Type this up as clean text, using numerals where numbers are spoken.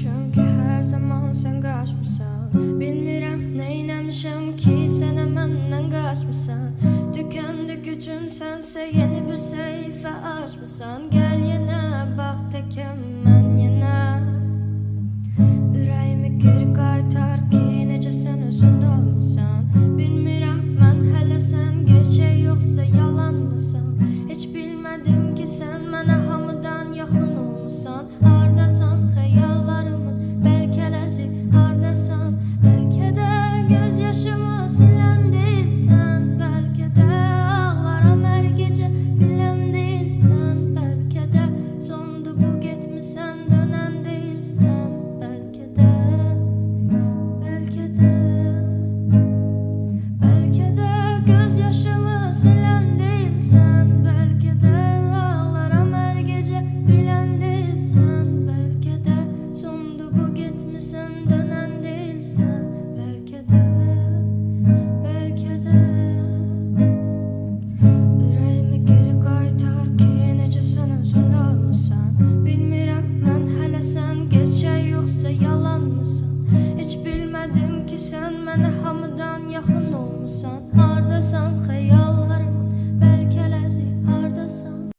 Çünkü her zaman sen kaçmışsan. Bilmirəm neyləmişəm ki sənə məndən qaçmışsan. Tükəndi gücüm sənsə yeni bir səhifə açmışsan. Gəl yenə bax təkəm mən yenə. Ürəyimi geri qaytar ki necə sən özün olmuşsan. Bilmirəm mən hələ sən gerçək yoxsa yalanmısan. Heç bilmədim ki sən mənə hamıdan yaxın olmuşsan. Hardasan xəyallarımın bəlkələri, hardasan? Bəlkə də göz yaşımı silən deyilsən. Bəlkə də ağlaram hər gecə bilən deyilsən. Bəlkə də sondu bu getmisən dönən deyilsən. Bəlkə də, bəlkə də, bəlkə də göz yaşımı silən deyilsən. Bəlkə də ağlaram hər gecə bilən deyilsən. Bəlkə də sondu bu getmisən dönən deyilsən. Bəlkə də, bəlkə də. Ürəyimi geri qaytar ki necə sən özün olmuşsan. Bilmirəm mən hələ sən gerçək yoxsa yalanmısan. Heç bilmədim ki sən mənə hamıdan